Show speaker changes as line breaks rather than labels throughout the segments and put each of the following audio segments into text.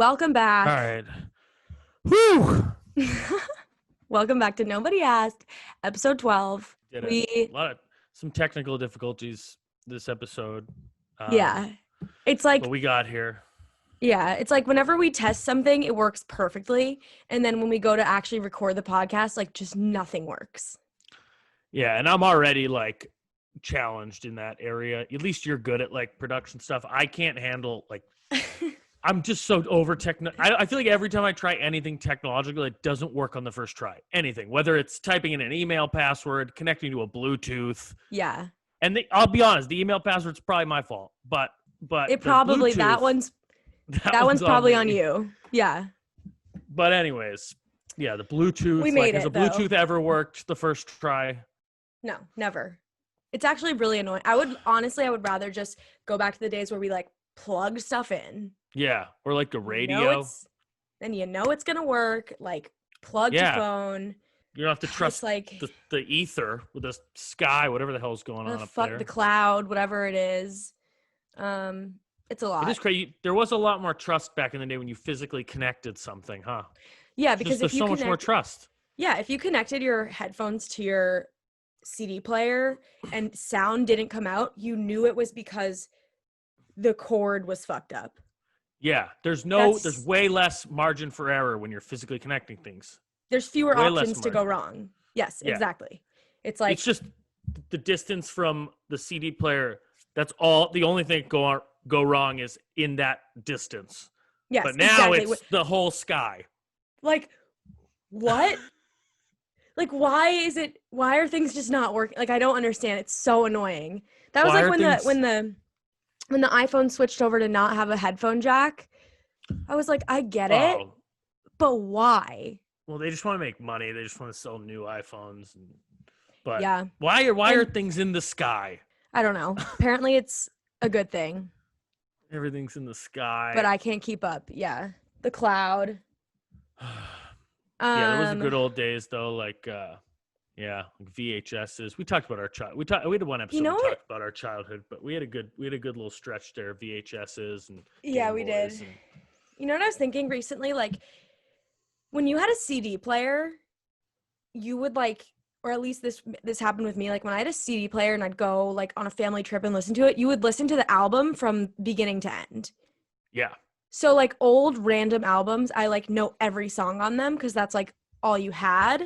Welcome
All
back.
right. Whew.
Welcome back to Nobody Asked, episode 12.
Did it. Some technical difficulties this episode.
Yeah. It's
But
like,
we got here.
it's like whenever we test something, it works perfectly. And then when we go to actually record the podcast, like just nothing works.
Yeah, and I'm already like challenged in that area. At least you're good at like production stuff. I can't handle like I'm just so over techno. I feel like every time I try anything technological, it doesn't work on the first try. Anything, whether it's typing in an email password, connecting to a Bluetooth.
Yeah.
And I'll be honest, the email password's probably my fault. But
It
the
probably,
Bluetooth,
that one's probably on
me.
you. Yeah.
But anyways, yeah, the Bluetooth.
We made
has a Bluetooth ever worked the first try?
No, never. It's actually really annoying. I would rather just go back to the days where we like plug stuff in.
Yeah, or like a radio.
Then you know it's gonna work. Like plug your phone.
You don't have to trust
like
the ether with the sky, whatever the hell's going on up there.
The cloud, whatever it is. It's a lot.
It is crazy. There was a lot more trust back in the day when you physically connected something, huh?
Yeah, because
there's so much more trust.
Yeah, if you connected your headphones to your CD player and sound didn't come out, you knew it was because the cord was fucked up.
Yeah, there's way less margin for error when you're physically connecting things.
There's fewer options to go wrong. Yes, yeah. Exactly. It's like,
it's just the distance from the CD player. That's all. The only thing go wrong is in that distance.
Yes,
but now it's the whole sky.
Like, what? Like, why are things just not working? Like, I don't understand. It's so annoying. That was like when the iPhone switched over to not have a headphone jack. I was like, I get it, but why?
Well, they just want to make money. They just want to sell new iPhones. But
yeah,
why are things in the sky?
I don't know. Apparently, it's a good thing.
Everything's in the sky.
But I can't keep up. Yeah, the cloud.
Yeah, there was the good old days though. Like, like VHSs. We talked about our child. We had one episode. We talked about our childhood, but we had a good little stretch there. VHSs and
yeah, we did. You know what I was thinking recently? Like, when you had a CD player, you would like, or at least this happened with me. Like when I had a CD player and I'd go like on a family trip and listen to it, you would listen to the album from beginning to end.
Yeah.
So like old random albums, I like know every song on them because that's like all you had.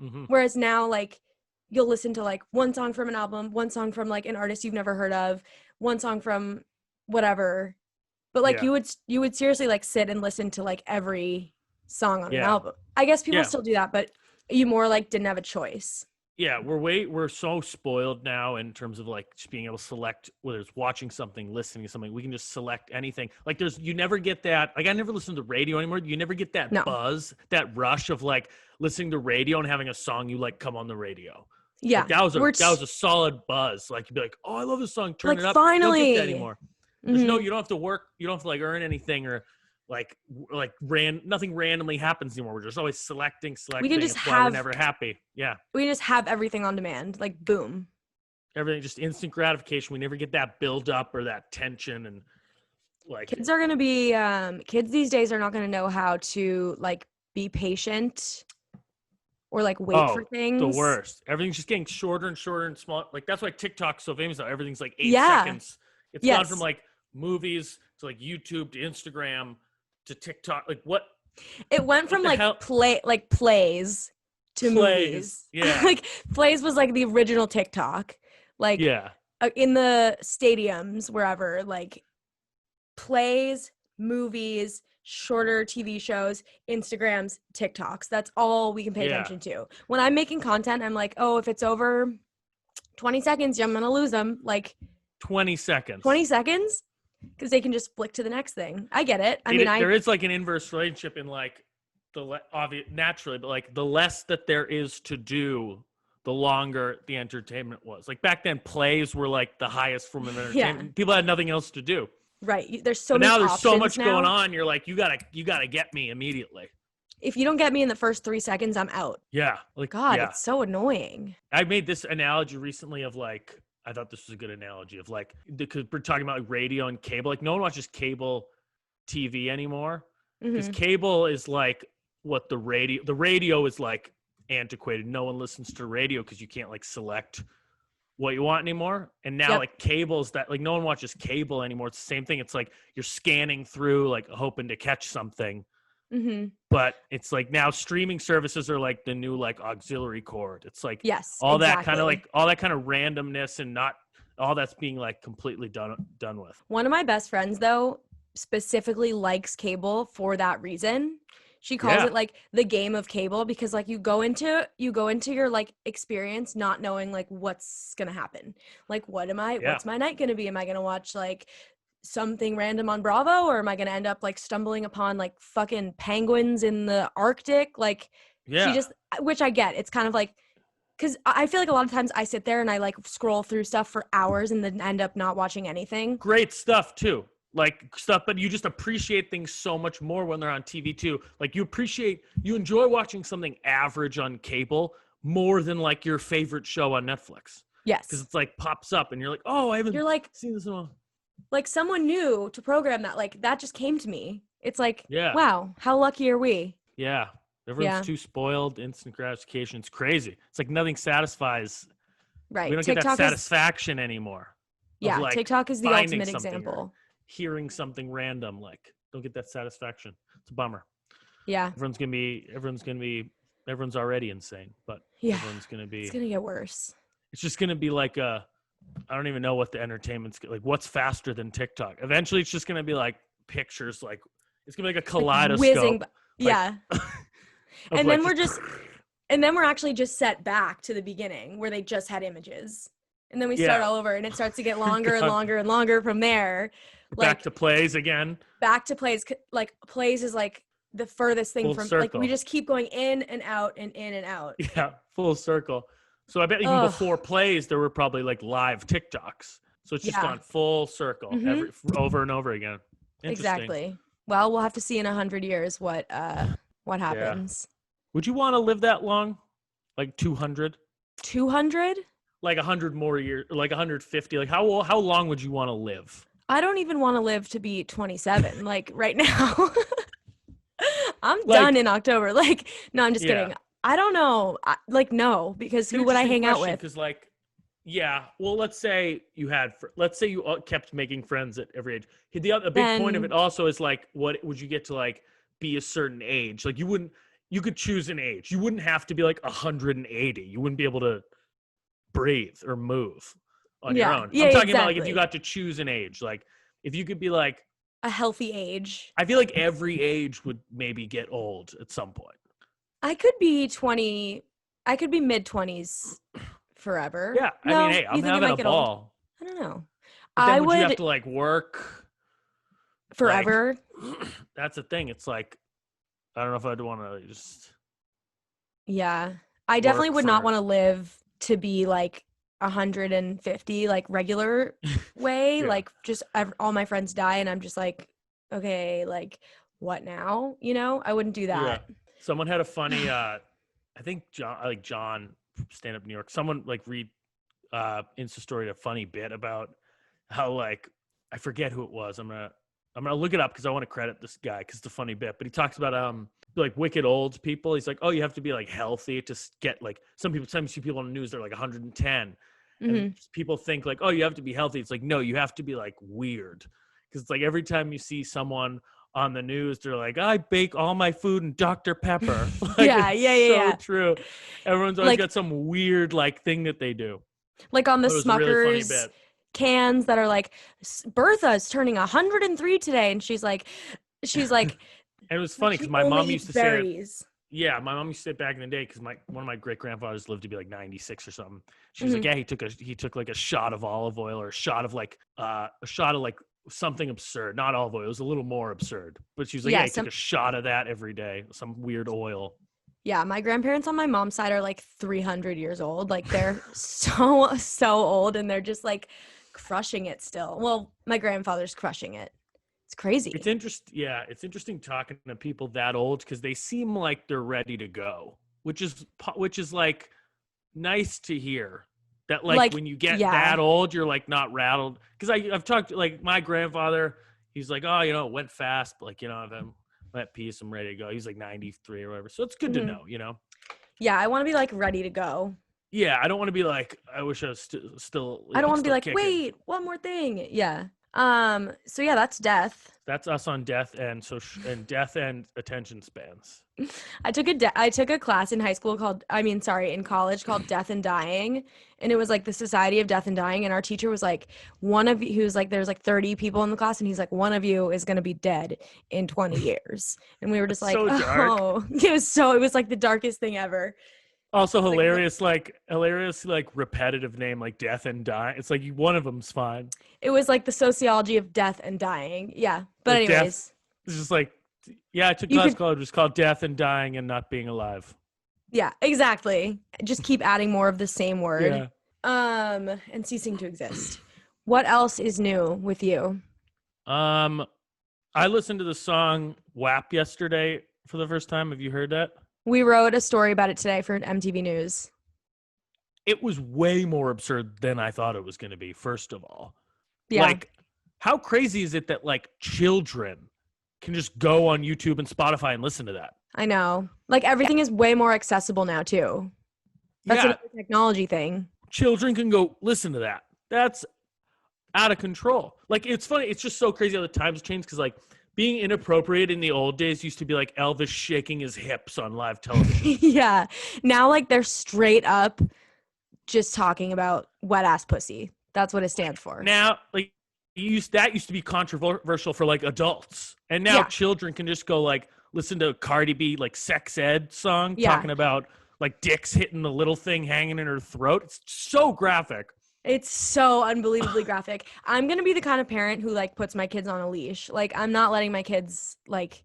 Mm-hmm. Whereas now like you'll listen to like one song from an album, one song from like an artist you've never heard of, one song from whatever. But like you would seriously like sit and listen to like every song on an album. I guess people still do that, but you more like didn't have a choice.
Yeah, we're so spoiled now in terms of like just being able to select whether it's watching something, listening to something. We can just select anything. Like you never get that. Like I never listen to radio anymore. You never get that buzz, that rush of like listening to radio and having a song you like come on the radio.
Yeah,
like, that was a solid buzz. Like you'd be like, oh, I love this song. Turn it up.
Finally,
you don't get that anymore. There's you don't have to work. You don't have to like earn anything or nothing randomly happens anymore. We're just always selecting. We can just we're never happy. Yeah.
We just have everything on demand. Like boom.
Everything, just instant gratification. We never get that build up or that tension. And like
kids are going to be, kids these days are not going to know how to like be patient or like wait for things.
The worst. Everything's just getting shorter and shorter and small. Like that's why TikTok's so famous now. Everything's like 8 seconds. It's gone from like movies to like YouTube to Instagram to TikTok. Like what?
It went from like plays to movies.
Yeah.
Like plays was like the original TikTok. Like in the stadiums, wherever, like plays, movies, shorter TV shows, Instagrams, TikToks. That's all we can pay attention to. When I'm making content, I'm like, oh, if it's over 20 seconds, I'm going to lose them. Like
20 seconds.
20 seconds? Because they can just flick to the next thing. I get it.
There is like an inverse relationship in like naturally, but like the less that there is to do, the longer the entertainment was. Like back then, plays were like the highest form of entertainment. Yeah. People had nothing else to do.
Right. There's so many options now.
There's so much going on. You're like, you gotta get me immediately.
If you don't get me in the first 3 seconds, I'm out.
Yeah.
Like God, it's so annoying.
I made this analogy recently of like. I thought this was a good analogy of like, because we're talking about like radio and cable. Like no one watches cable TV anymore. Because cable is like what the radio is like antiquated. No one listens to radio because you can't like select what you want anymore. And now like cable's that like no one watches cable anymore. It's the same thing. It's like you're scanning through like hoping to catch something. But it's like now streaming services are like the new like auxiliary cord. It's like all that kind of randomness and not all that's being like completely done with.
One of my best friends though specifically likes cable for that reason. She calls it like the game of cable because like you go into your like experience not knowing like what's gonna happen. Like what's my night gonna be? Am I gonna watch like something random on Bravo, or am I gonna end up like stumbling upon like fucking penguins in the Arctic? Like she just, which I get. It's kind of like, because I feel like a lot of times I sit there and I like scroll through stuff for hours and then end up not watching anything.
Great stuff too. Like stuff, but you just appreciate things so much more when they're on TV too. Like you enjoy watching something average on cable more than like your favorite show on Netflix.
Yes.
Because it's like pops up and you're like, oh, I haven't seen this in a while.
Like someone new to program that, like that just came to me. It's like, wow, how lucky are we?
Yeah. Everyone's too spoiled, instant gratification. It's crazy. It's like nothing satisfies.
Right.
We don't get that satisfaction anymore.
Yeah. Like TikTok is the ultimate example.
Hearing something random, like don't get that satisfaction. It's a bummer.
Yeah.
Everyone's already insane, but it's gonna
get worse.
It's just gonna be like I don't even know what the entertainment's like. What's faster than TikTok? Eventually, it's just gonna be like pictures. Like it's gonna be like a kaleidoscope.
Whizzing, and then we're actually just set back to the beginning where they just had images, and then we start all over, and it starts to get longer and longer and longer from there. Like,
back to plays again.
Back to plays. Like plays is like the furthest thing from
circle.
Like we just keep going in and out and in and out.
Yeah, full circle. So I bet even before plays, there were probably like live TikToks. So it's just gone full circle over and over again.
Exactly. Well, we'll have to see in 100 years what happens.
Would you want to live that long? Like 200?
200?
Like 100 more years, like 150. Like how long would you want to live?
I don't even want to live to be 27. Like right now. I'm done in October. Like, no, I'm just kidding. I don't know. No, because who would I hang out with?
Because well, let's say you kept making friends at every age. A big point of it also is like, what would you get to like be a certain age? Like you could choose an age. You wouldn't have to be like 180. You wouldn't be able to breathe or move on your own. I'm talking about like if you got to choose an age, like if you could be like
a healthy age.
I feel like every age would maybe get old at some point.
I could be 20. I could be mid-20s forever.
Yeah, I mean, hey, I'm having a ball.
I don't know.
Would you have to like work
forever?
Like, that's the thing. It's like I don't know if I'd want to just.
Yeah, I definitely would not want to live to be like 150, like regular way. Like just all my friends die, and I'm just like, okay, like what now? You know, I wouldn't do that.
Yeah. Someone had a funny, I think John stand up New York. Someone like read Insta story a funny bit about how like I forget who it was. I'm gonna look it up because I want to credit this guy because it's a funny bit. But he talks about like wicked old people. He's like, oh, you have to be like healthy to get like sometimes you see people on the news they're like 110, and people think like, oh, you have to be healthy. It's like no, you have to be like weird because it's like every time you see someone on the news, they're like, I bake all my food in Dr. Pepper. Like, so true. Everyone's always got some weird like thing that they do.
Like on the Smuckers really cans that are like, Bertha's turning 103 today, and she's like, and
it was funny because my mom used to say, my mom used to say back in the day because one of my great grandfathers lived to be like 96 or something. She was like, yeah, he took like a shot of olive oil or a shot of like something absurd, not olive oil. It was a little more absurd, but she was like, he took a shot of that every day, some weird oil.
Yeah, my grandparents on my mom's side are like 300 years old. Like they're so old, and they're just like crushing it still. Well, my grandfather's crushing it. It's crazy.
It's interesting. Yeah, it's interesting talking to people that old because they seem like they're ready to go, which is like nice to hear. That like when you get that old, you're like not rattled. Because I've talked like my grandfather, he's like, oh, it went fast, but like I'm at peace. I'm ready to go. He's like 93 or whatever. So it's good to know, you know?
Yeah, I want to be like ready to go.
Yeah, I don't want to be like, I wish I was still
I don't want to be like,
kicking.
wait, one more thing. Yeah. So yeah, that's death.
That's us on death and death and attention spans.
I took a class in in college called Death and Dying, and it was like the Society of Death and Dying, and our teacher was like, there's like 30 people in the class, and he's like, one of you is going to be dead in 20 years. And we were just like,
so dark.
Oh, it was like the darkest thing ever.
Also hilarious, like repetitive name, like death and dying. It's like one of them's fine.
It was like the sociology of death and dying. Yeah. But
like
anyways.
It's just like, yeah, I took class called, it was called Death and Dying and Not Being Alive.
Yeah, exactly. Just keep adding more of the same word.
Yeah.
And ceasing to exist. What else is new with you?
I listened to the song WAP yesterday for the first time. Have you heard that?
We wrote a story about it today for MTV News.
It was way more absurd than I thought it was going to be, first of all.
Yeah.
Like, how crazy is it that, like, children can just go on YouTube and Spotify and listen to that?
I know. Like, everything is way more accessible now, too. That's another technology thing.
Children can go listen to that. That's out of control. Like, it's funny. It's just so crazy how the times change because, like, being inappropriate in the old days used to be like Elvis shaking his hips on live television.
Yeah. Now, like, they're straight up just talking about wet ass pussy. That's what it stands for.
Now, like, that used to be controversial for like adults. And now children can just go like listen to Cardi B like sex ed song talking about like dicks hitting the little thing hanging in her throat. It's so graphic.
It's so unbelievably graphic. I'm going to be the kind of parent who like puts my kids on a leash. Like I'm not letting my kids like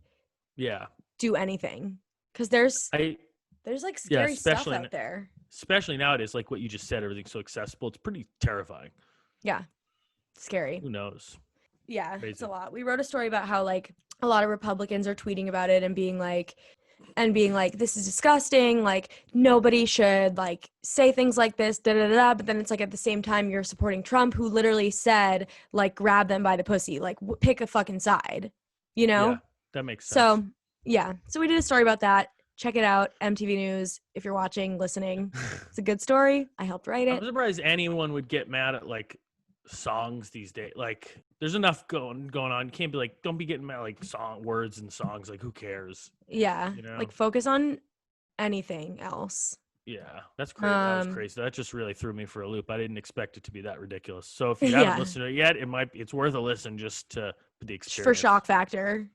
do anything cuz there's like scary stuff out there.
Especially nowadays, like what you just said, everything's so accessible. It's pretty terrifying.
Yeah. Scary.
Who knows?
Yeah, Crazy. It's a lot. We wrote a story about how like a lot of Republicans are tweeting about it and being like, this is disgusting. Like nobody should like say things like this, da da da. But then it's like at the same time you're supporting Trump, who literally said like grab them by the pussy, like pick a fucking side, you know?
Yeah, that makes sense.
So yeah, so we did a story about that. Check it out, MTV News. If you're watching, listening, it's a good story. I helped write it.
I'm surprised anyone would get mad at like songs these days. Like there's enough going on. You can't be like, don't be getting mad like words and songs. Like who cares?
Yeah,
you know?
Like focus on anything else.
Yeah, that's crazy. That was crazy. That just really threw me for a loop. I didn't expect it to be that ridiculous. So if you haven't listened to it yet, it's worth a listen just to the experience.
For shock factor.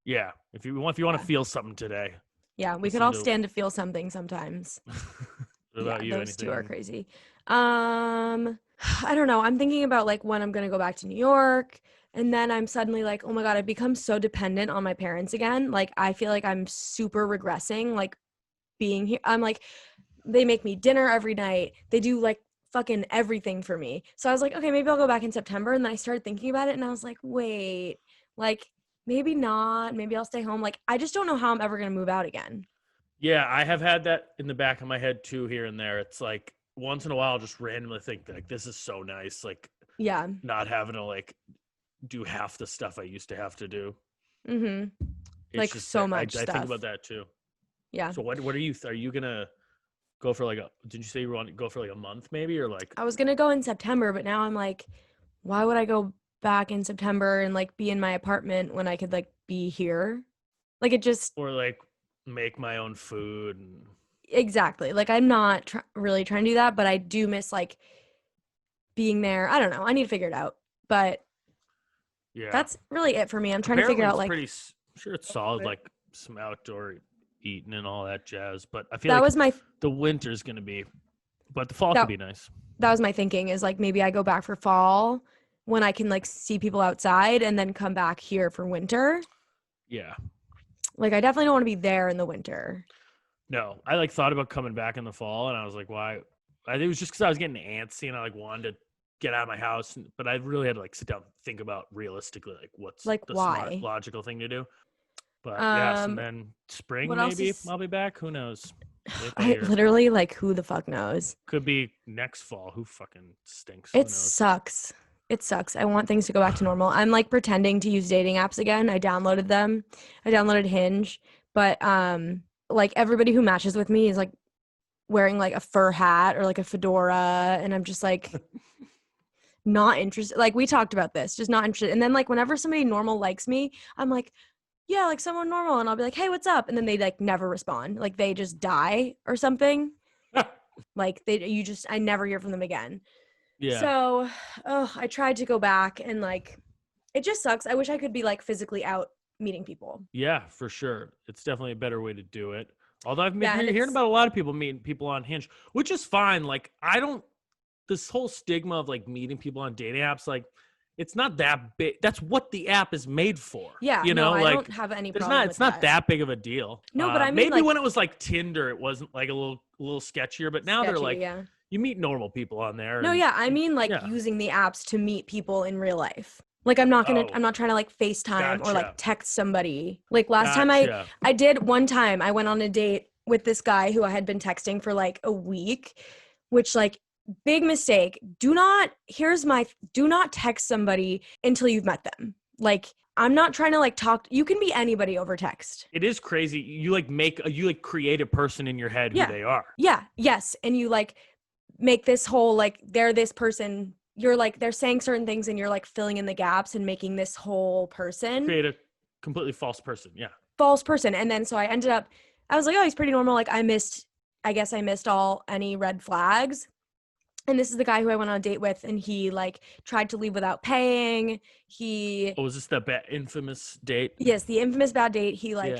Yeah, if you want to feel something today.
Yeah, we could all stand to feel something sometimes.
What about you?
Those two are crazy. I don't know. I'm thinking about like when I'm going to go back to New York. And then I'm suddenly like, oh my God, I've become so dependent on my parents again. Like, I feel like I'm super regressing, like being here. I'm like, they make me dinner every night. They do like fucking everything for me. So I was like, okay, maybe I'll go back in September. And then I started thinking about it and I was like, wait, like maybe not. Maybe I'll stay home. Like, I just don't know how I'm ever going to move out again.
Yeah, I have had that in the back of my head too, here and there. It's like once in a while, I'll just randomly think like, this is so nice. Like, not having to like do half the stuff I used to have to do.
Mm-hmm. Like so much
I
stuff.
think about that too.
Yeah.
So what are you gonna go for like did you say you want to go for like a month maybe, or like?
I was gonna go in September, but now I'm like, why would I go back in September and like be in my apartment when I could like be here? Like it just.
Or like make my own food.
Exactly. Like I'm not really trying to do that, but I do miss like being there. I don't know. I need to figure it out, but yeah, that's really it for me. I'm trying to figure out like.
Pretty sure it's solid, like some outdoor eating and all that jazz. But I feel like the winter's gonna be, but the fall could be nice. That
was my thinking. Is like maybe I go back for fall when I can like see people outside, and then come back here for winter.
Yeah.
Like I definitely don't want to be there in the winter.
No, I like thought about coming back in the fall, and I was like, why? I think it was just because I was getting antsy, and I like wanted to get out of my house, but I really had to like sit down and think about realistically like what's like the smart, logical thing to do. But and then spring maybe I'll be back. Who knows?
I literally like who the fuck knows?
Could be next fall. Who fucking stinks?
It sucks. It sucks. I want things to go back to normal. I'm like pretending to use dating apps again. I downloaded them. I downloaded Hinge, but like everybody who matches with me is like wearing like a fur hat or like a fedora, and I'm just like not interested. Like we talked about this, just not interested. And then like whenever somebody normal likes me, I'm like, yeah, like someone normal, and I'll be like, hey, what's up? And then they like never respond. Like they just die or something. Like I never hear from them again.
Yeah.
So, I tried to go back and like, it just sucks. I wish I could be like physically out meeting people.
Yeah, for sure. It's definitely a better way to do it. Although I've been
Yeah,
hearing about a lot of people meeting people on Hinge, which is fine. Like this whole stigma of like meeting people on dating apps, like it's not that big. That's what the app is made for.
Yeah,
you know,
no, I
like
don't have any problem with
it's not that big of a deal.
No, but I mean,
maybe
like,
when it was like Tinder, it wasn't like a little sketchier. But now they're like,
yeah.
You meet normal people on there.
No,
and,
yeah, I mean like using the apps to meet people in real life. Like I'm not trying to like FaceTime or like text somebody. Like last time I did one time, I went on a date with this guy who I had been texting for like a week, which like big mistake. Do not text somebody until you've met them. Like I'm not trying to like talk. You can be anybody over text.
It is crazy. You like create a person in your head who they are.
Yeah. Yes. And you like make this whole like they're this person. You're like they're saying certain things and you're like filling in the gaps and making this whole person.
Create a completely false person. Yeah.
False person. And then so I was like, oh, he's pretty normal. Like I guess I missed any red flags. And this is the guy who I went on a date with, and he like tried to leave without paying.
Was this the infamous date?
Yes, the infamous bad date. He like,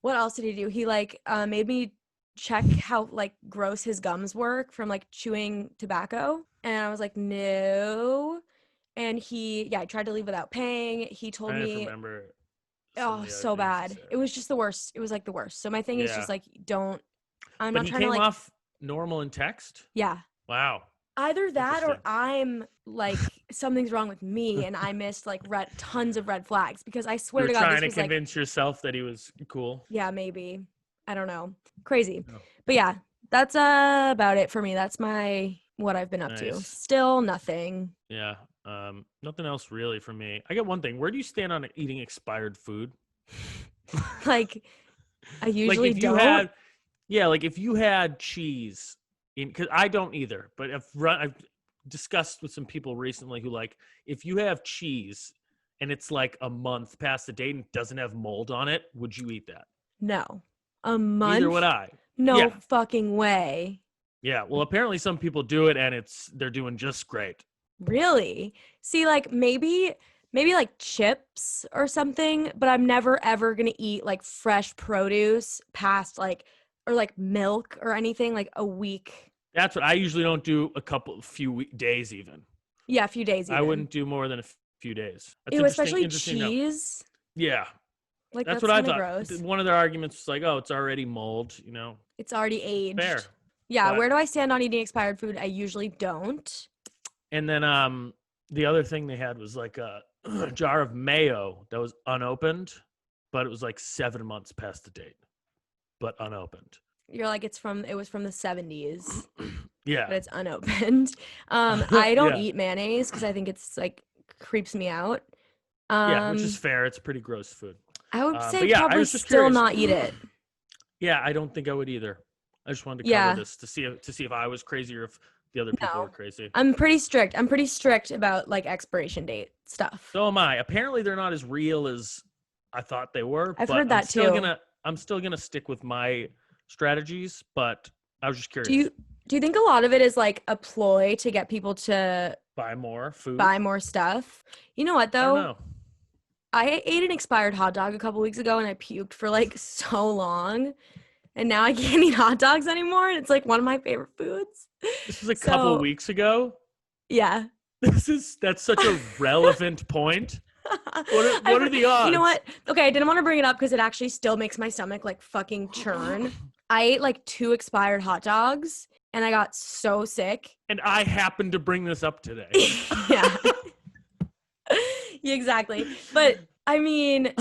what else did he do? He like made me check how like gross his gums were from like chewing tobacco, and I was like, no. And he tried to leave without paying. He told me,
remember.
Oh, so bad. It was just the worst. It was like the worst. So my thing is just like, I'm not trying to like.
Off normal in text?
Yeah.
Wow.
Either that or I'm like something's wrong with me and I missed like tons of red flags, because I swear to God,
trying to convince yourself that he was cool.
Yeah, maybe. I don't know. Crazy. No. But yeah, that's about it for me. That's what I've been up to. Still nothing.
Yeah. Nothing else really for me. I got one thing. Where do you stand on eating expired food?
Like I usually
like if
don't.
If you had cheese. Because I don't either, but I've discussed with some people recently who like, if you have cheese and it's like a month past the date and doesn't have mold on it, would you eat that?
No. A month?
Neither would I.
No fucking way.
Yeah, well, apparently some people do it and they're doing just great.
Really? See, like maybe like chips or something, but I'm never ever gonna eat like fresh produce past like, or like milk or anything like a week.
That's what I usually don't do. Few days even.
Yeah, a few days even.
I wouldn't do more than a few days.
That's especially cheese.
Yeah.
Like
that's what I thought.
Gross.
One of their arguments was like, oh, it's already mold, you know.
It's already aged.
Fair.
Yeah, but where do I stand on eating expired food? I usually don't.
And then the other thing they had was like a jar of mayo that was unopened, but it was like 7 months past the date. But unopened.
You're like, it was from the 70s.
Yeah.
But it's unopened. I don't eat mayonnaise because I think it's like creeps me out.
Which is fair. It's pretty gross food.
I would say probably still not eat it.
Yeah, I don't think I would either. I just wanted to cover this to see if I was crazy or if the other people were crazy.
I'm pretty strict about like expiration date stuff.
So am I. Apparently they're not as real as I thought they were.
I've heard that too.
I'm still gonna stick with my strategies, but I was just curious.
Do you think a lot of it is like a ploy to get people to
buy more food,
buy more stuff? You know what though?
I don't know.
I ate an expired hot dog a couple weeks ago and I puked for like so long, and now I can't eat hot dogs anymore, and it's like one of my favorite foods.
This was a couple of weeks ago.
Yeah.
That's such a relevant point. What are the odds?
You know what? Okay, I didn't want to bring it up because it actually still makes my stomach like fucking churn. I ate like 2 expired hot dogs and I got so sick.
And I happened to bring this up today.
Yeah. Yeah, exactly. But I mean,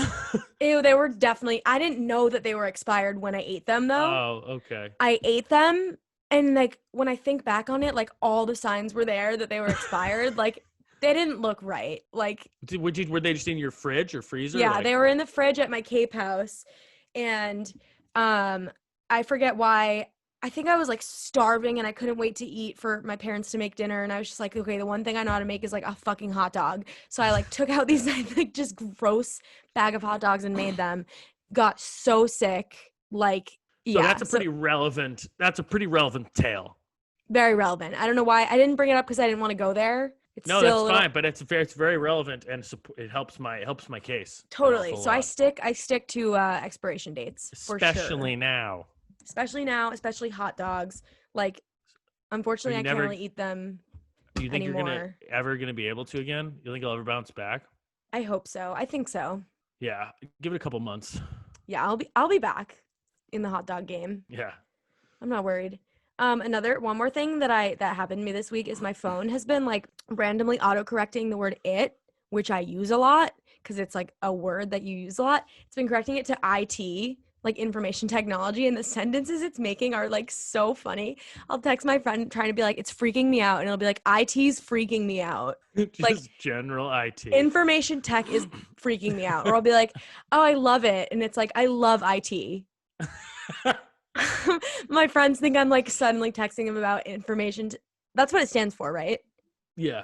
they were definitely, I didn't know that they were expired when I ate them though.
Oh, okay.
I ate them and like when I think back on it, like all the signs were there that they were expired. Like They didn't look right. Like,
Were they just in your fridge or freezer?
yeah,
Like,
they were in the fridge at my Cape house, and I forget why. I think I was like starving and I couldn't wait to eat for my parents to make dinner, and I was just like, okay, the one thing I know how to make is like a fucking hot dog. So I like took out these like just gross bag of hot dogs and made them. Got so sick, like
so
yeah.
that's a pretty relevant. That's a pretty relevant tale.
Very relevant. I don't know why I didn't bring it up because I didn't want to go there. It's
No,
still
that's fine, but it's very relevant and it helps my case.
Totally. So I stick to expiration dates for
especially
sure.
now.
Especially now, especially hot dogs. Like, unfortunately, I can't really eat them
Do you think
anymore.
you're ever gonna be able to again? You think you'll ever bounce back?
I hope so. I think so.
Yeah, give it a couple months.
Yeah, I'll be back in the hot dog game.
Yeah.
I'm not worried. One more thing that happened to me this week is my phone has been like randomly autocorrecting the word it, which I use a lot because it's like a word that you use a lot. It's been correcting it to IT, like information technology, and the sentences it's making are like so funny. I'll text my friend trying to be like, it's freaking me out, and it'll be like, IT's freaking me out.
Just
like
general IT.
Information tech is freaking me out. Or I'll be like, oh, I love it. And it's like, I love IT. My friends think I'm like suddenly texting them about information. That's what it stands for, right?
Yeah.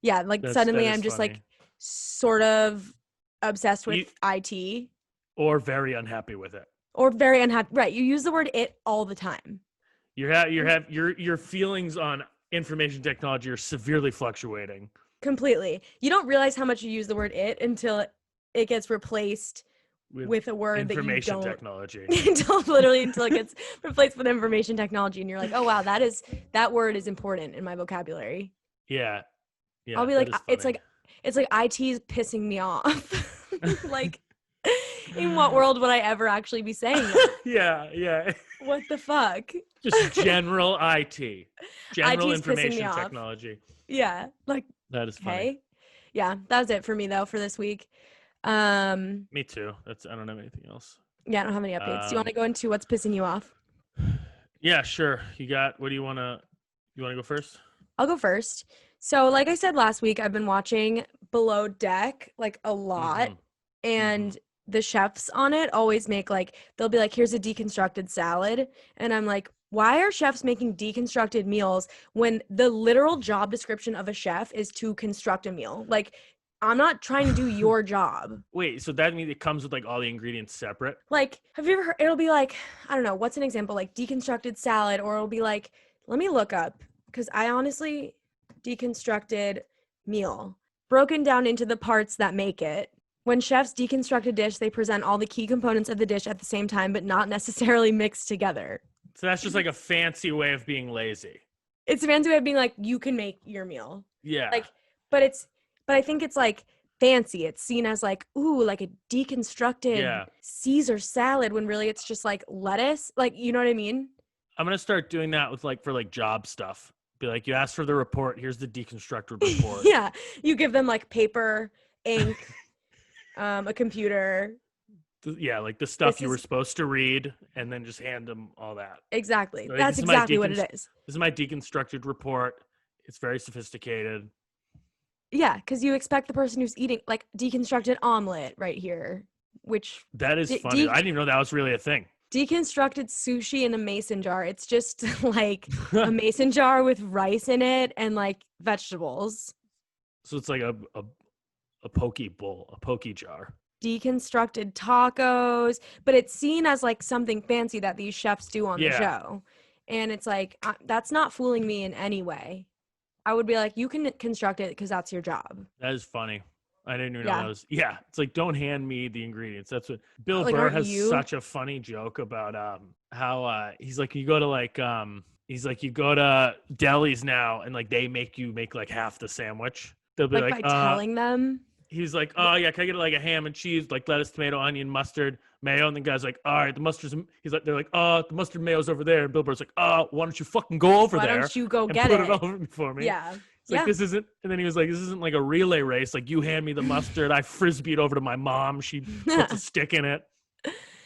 Yeah, like suddenly I'm just funny. Like sort of obsessed with IT.
Or very unhappy with it.
Or very unhappy. Right. You use the word it all the time.
Your feelings on information technology are severely fluctuating.
Completely. You don't realize how much you use the word it until it gets replaced with a word that you don't.
Information technology.
until it gets replaced with information technology, and you're like, oh wow, that word is important in my vocabulary.
Yeah.
I'll be like, it's like IT's pissing me off. Like, in what world would I ever actually be saying that?
Yeah.
What the fuck?
Just general IT. General
IT's
information technology.
Yeah. Like,
that is funny.
Okay. Yeah, that was it for me though for this week.
Me too. I don't have anything else.
Yeah, I don't have any updates. Do you want to go into what's pissing you off?
Yeah, sure. What do you want to go first?
I'll go first. So, like I said last week, I've been watching Below Deck like a lot, and the chefs on it always make like, they'll be like, here's a deconstructed salad, and I'm like, why are chefs making deconstructed meals when the literal job description of a chef is to construct a meal? Like, I'm not trying to do your job.
Wait, so that means it comes with like all the ingredients separate?
Like, have you ever heard, it'll be like, I don't know, what's an example? Like deconstructed salad, or it'll be like, let me look up, because I honestly, deconstructed meal, broken down into the parts that make it. When chefs deconstruct a dish, they present all the key components of the dish at the same time, but not necessarily mixed together.
So that's just like a fancy way of being lazy.
It's a fancy way of being like, you can make your meal.
Yeah.
Like, but I think it's like fancy. It's seen as like, ooh, like a deconstructed Caesar salad, when really it's just like lettuce. Like, you know what I mean?
I'm going to start doing that with like, for like job stuff. Be like, you asked for the report. Here's the deconstructed report.
Yeah. You give them like paper, ink, a computer.
Yeah, like the stuff you were supposed to read, and then just hand them all that.
Exactly. So that's exactly what it is.
This is my deconstructed report. It's very sophisticated.
Yeah, because you expect the person who's eating like deconstructed omelet right here, which
that is funny. I didn't even know that was really a thing.
Deconstructed sushi in a mason jar. It's just like a mason jar with rice in it and like vegetables.
So it's like a poke bowl, a poke jar.
Deconstructed tacos, but it's seen as like something fancy that these chefs do on the show. And it's like, that's not fooling me in any way. I would be like, you can construct it because that's your job.
That is funny. I didn't even know that was. Yeah, it's like, don't hand me the ingredients. That's what Bill Burr has such a funny joke about how he's like, you go to like he's like, you go to delis now and like they make you make like half the sandwich. They'll be like
by telling them.
He's like, oh yeah, can I get like a ham and cheese, like lettuce, tomato, onion, mustard, mayo? And the guy's like, all right, the mustard's. He's like, they're like, the mustard mayo's over there. And Bill Burr's like, why don't you fucking go over there?
Why don't you go
and
get
put
it
over for me?
Yeah.
It's like, this isn't. And then he was like, this isn't like a relay race. Like, you hand me the mustard, I frisbee it over to my mom. She puts a stick in it.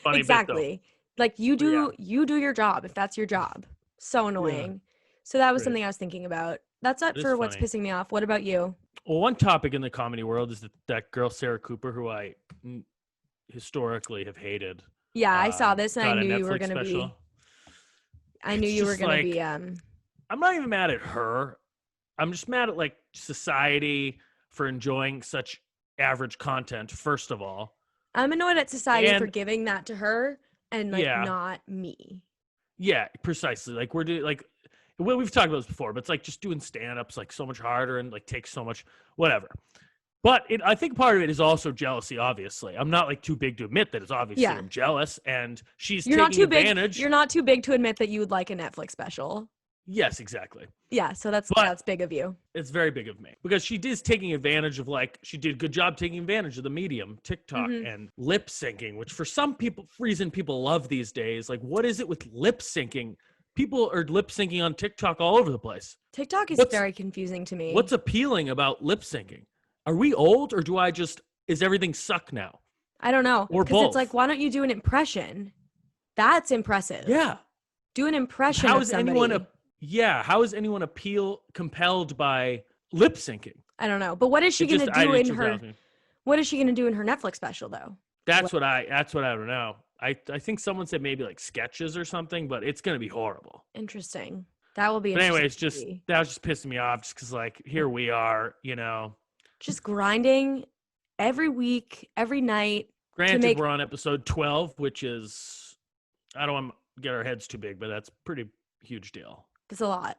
Funny
exactly. Like you do your job if that's your job. So annoying. So that was something I was thinking about. That's it for what's pissing me off. What about you?
Well, one topic in the comedy world is that girl Sarah Cooper, who I historically have hated.
Yeah, I saw this and I
Got a
knew you were
Netflix
going to
special.
be. I knew
It's
you were
just
going to
like,
be.
I'm not even mad at her. I'm just mad at like society for enjoying such average content, first of all.
I'm annoyed at society for
And
giving that to her and like
yeah,
not me.
yeah, precisely. Like we're doing like we've talked about this before, but it's like just doing stand-ups like so much harder and like takes so much whatever. But I think part of it is also jealousy, obviously. I'm not like too big to admit that it's obviously
Yeah.
I'm jealous and she's
You're not
taking
too
advantage.
big. You're not too big to admit that you would like a Netflix special.
Yes, exactly.
Yeah, so that's big of you.
It's very big of me because she is taking advantage of like she did a good job taking advantage of the medium TikTok and lip syncing, which for some reason people love these days. Like, what is it with lip syncing? People are lip syncing on TikTok all over the place.
TikTok is very confusing to me.
What's appealing about lip syncing? Are we old or is everything suck now?
I don't know.
Or
because
both.
It's like, why don't you do an impression? That's impressive.
Yeah.
Do an impression of somebody.
How is anyone compelled by lip syncing?
I don't know. But what is she going to do in her What is she going to do in her Netflix special though?
That's what I don't know. I think someone said maybe like sketches or something, but it's going to be horrible.
Interesting. That will be
But
interesting.
that was just pissing me off just cuz like here we are,
just grinding every week, every night.
Granted, we're on episode 12, which is, I don't want to get our heads too big, but that's a pretty huge deal.
It's a lot.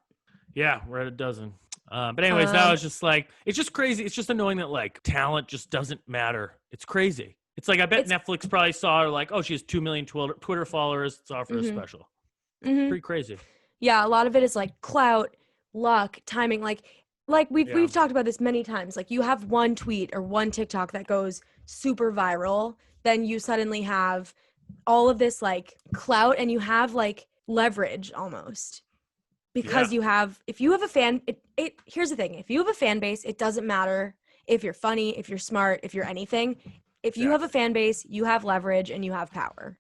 Yeah, we're at a dozen. But anyways, now it's just like, it's just crazy. It's just annoying that like talent just doesn't matter. It's crazy. It's like, I bet Netflix probably saw her like, oh, she has 2 million Twitter followers. Let's offer a special. Pretty crazy.
Yeah, a lot of it is like clout, luck, timing. Like we've talked about this many times. Like you have one tweet or one TikTok that goes super viral, then you suddenly have all of this like clout and you have like leverage almost. Because if you have a fan, here's the thing. If you have a fan base, it doesn't matter if you're funny, if you're smart, if you're anything. If you have a fan base, you have leverage and you have power.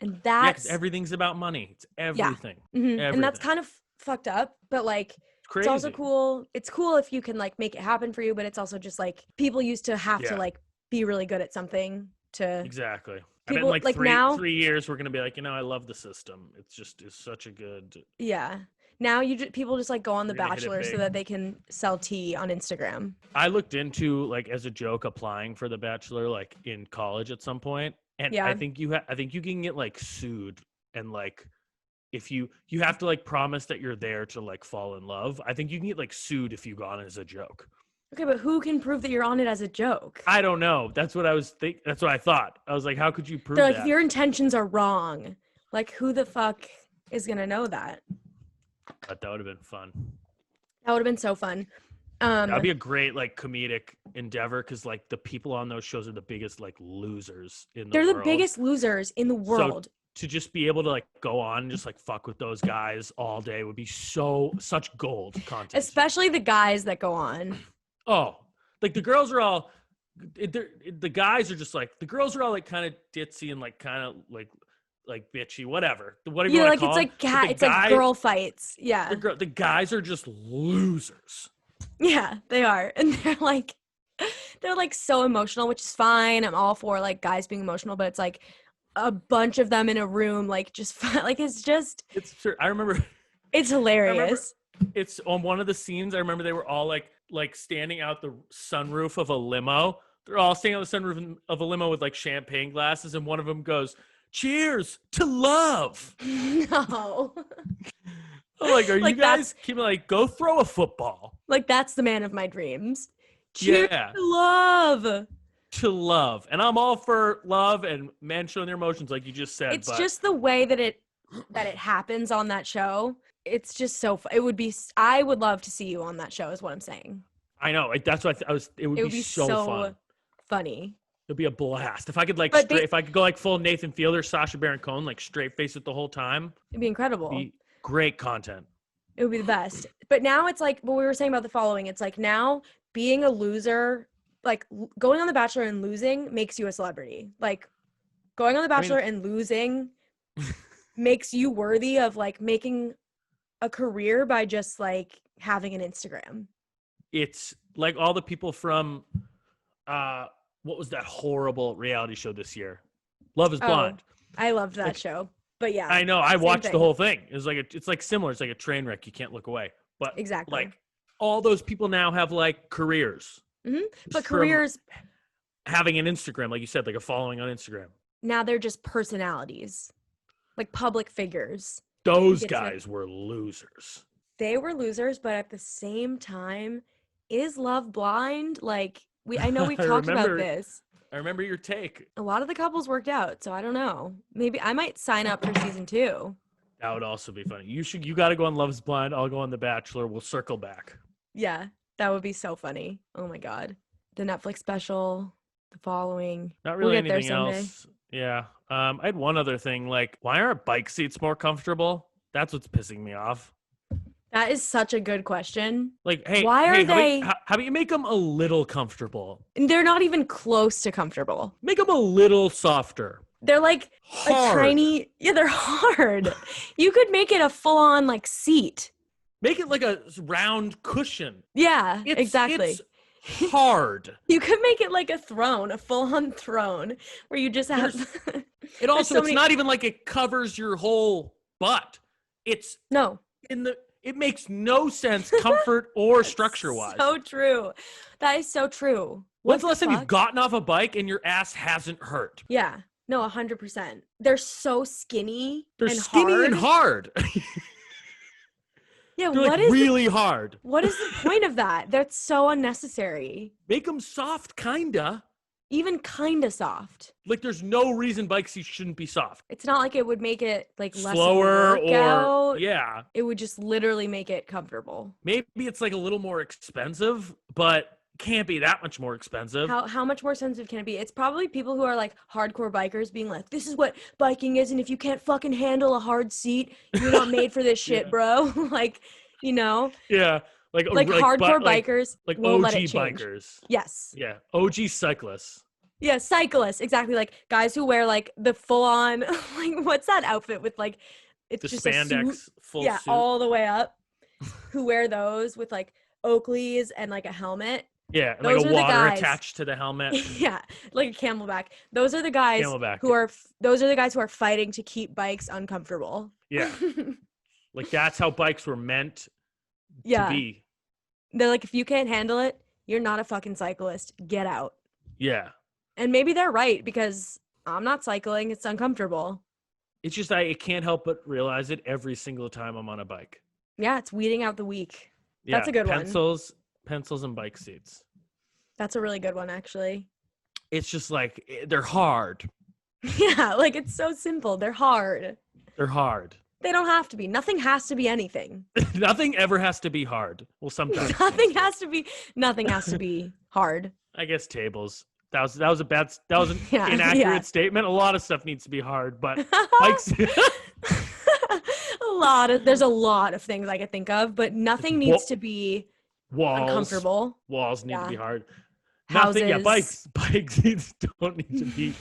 And that's
everything's about money. It's everything.
Yeah. Everything. And that's kind of fucked up, but like
crazy.
It's also cool. It's cool if you can like make it happen for you, but it's also just like people used to have to like be really good at something to
exactly.
People,
I bet in like 3 years we're gonna be like, I love the system. It's such a good.
Yeah. Now people just like go on The Bachelor so that they can sell tea on Instagram.
I looked into like as a joke applying for The Bachelor like in college at some point, and I think you can get like sued and like if you have to like promise that you're there to like fall in love. I think you can get like sued if you go on as a joke.
Okay, but who can prove that you're on it as a joke?
I don't know. That's what I was that's what I thought. I was like, how could you prove
They're like,
that?
if your intentions are wrong, like who the fuck is gonna know that?
But that would have been fun.
That would have been so fun.
That'd be a great like comedic endeavor because like the people on those shows are the biggest like losers in the world.
They're the biggest losers in the world.
So to just be able to like go on and just like fuck with those guys all day would be such gold content.
Especially the guys that go on.
Oh, like the girls are all, the guys are just like, the girls are all like kind of ditzy and like kind of like bitchy, whatever you want to call them.
It's like girl fights. Yeah.
The guys are just losers.
Yeah, they are. And they're like so emotional, which is fine. I'm all for like guys being emotional, but it's like a bunch of them in a room, like just like it's
I remember
it's hilarious.
It's on one of the scenes. I remember they were all like standing out the sunroof of a limo. They're all standing out the sunroof of a limo with like champagne glasses, and one of them goes, "Cheers to love."
No.
I'm like, are you guys keeping like go throw a football?
Like that's the man of my dreams. Cheers to love.
To love. And I'm all for love and men showing their emotions like you just said.
It's just the way that it happens on that show. It's just so I would love to see you on that show is what I'm saying.
I know. That's what it would be so fun.
Funny.
It'd be a blast. If I could if I could go like full Nathan Fielder, Sacha Baron Cohen, like straight face it the whole time.
It'd be incredible.
It'd be great content.
It would be the best. But now it's like what we were saying about the following. It's like now being a loser, like going on The Bachelor and losing makes you a celebrity. Like going on The Bachelor and losing makes you worthy of like making a career by just like having an Instagram.
It's like all the people from what was that horrible reality show this year? Love is Blind.
I loved that show. But yeah.
I know. I watched
thing.
the whole thing. It's like similar. It's like a train wreck. You can't look away. But
exactly.
Like all those people now have like careers.
Mm-hmm. But careers
having an Instagram, like you said, like a following on Instagram.
Now they're just personalities. Like public figures.
Those guys were losers.
They were losers, but at the same time, is love blind? Like I know we've talked about this.
I remember your take.
A lot of the couples worked out, so I don't know. Maybe I might sign up for season 2.
That would also be funny. You got to go on Love is Blind. I'll go on The Bachelor. We'll circle back.
Yeah, that would be so funny. Oh my God. The Netflix special, The Following.
Not really anything else. Yeah. I had one other thing. Like, why aren't bike seats more comfortable? That's what's pissing me off.
That is such a good question.
Like, hey,
why are they?
How about you make them a little comfortable?
They're not even close to comfortable.
Make them a little softer.
They're like
hard.
A tiny. Yeah, they're hard. You could make it a full-on like seat.
Make it like a round cushion.
Yeah, exactly.
It's hard.
You could make it like a throne, a full-on throne, where you just have.
It also, it's not even like it covers your whole butt. It's
no
in the. It makes no sense, comfort or structure-wise.
So true. That is so true.
When's the last time you've gotten off a bike and your ass hasn't hurt?
Yeah. No, 100%. They're so skinny.
They're skinny and hard.
Yeah,
they're really hard.
What is the point of that? That's so unnecessary.
Make them soft, kinda.
Even kinda soft.
Like there's no reason bike seats shouldn't be soft.
It's not like it would make it like less
slower
or
yeah.
It would just literally make it comfortable.
Maybe it's like a little more expensive, but can't be that much more expensive.
How much more expensive can it be? It's probably people who are like hardcore bikers being like, this is what biking is, and if you can't fucking handle a hard seat, you're not made for this shit, bro. Like, you know?
Yeah. Like
hardcore bikers,
like
won't
OG
let it change.
bikers.
Yes.
Yeah, OG cyclists.
Yeah, cyclists, exactly. Like guys who wear like the full on, like what's that outfit with like, it's
the
just
spandex
a suit,
full suit.
all the way up. Who wear those with like Oakleys and like a helmet.
Yeah, and like a water attached to the helmet.
Yeah, like a Camelback. Those are the guys those are the guys who are fighting to keep bikes uncomfortable.
Yeah, like that's how bikes were meant. To be.
They're like, if you can't handle it, you're not a fucking cyclist. Get out.
Yeah.
And maybe they're right because I'm not cycling. It's uncomfortable.
It's just I can't help but realize it every single time I'm on a bike.
Yeah, it's weeding out the weak.
Yeah,
that's a good one.
Pencils and bike seats.
That's a really good one, actually.
It's just like they're hard.
Yeah, like it's so simple. They're hard.
They're hard.
They don't have to be. Nothing has to be anything.
Nothing ever has to be hard. Well, sometimes.
Nothing has to be hard.
I guess tables. That was an inaccurate statement. A lot of stuff needs to be hard, but bikes.
There's a lot of things I could think of, but nothing needs to be uncomfortable.
Walls need to be hard.
Houses.
Nothing. Yeah, bike seats don't need to be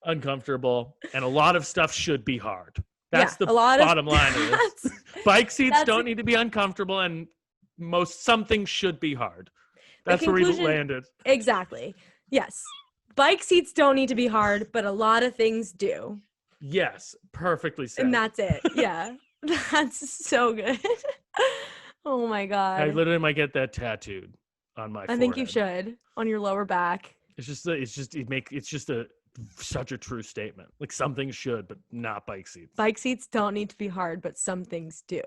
uncomfortable, and a lot of stuff should be hard. That's the bottom line of this. Bike seats don't need to be uncomfortable, and some things should be hard. That's where we landed. Exactly.
Yes. Bike seats don't need to be hard, but a lot of things do.
Yes. Perfectly said.
And that's it. Yeah. That's so good. Oh my God.
I literally might get that tattooed on my forehead.
I think you should. On your lower back.
It's just such a true statement. Like some things should, but not bike seats.
Bike seats don't need to be hard, but some things do.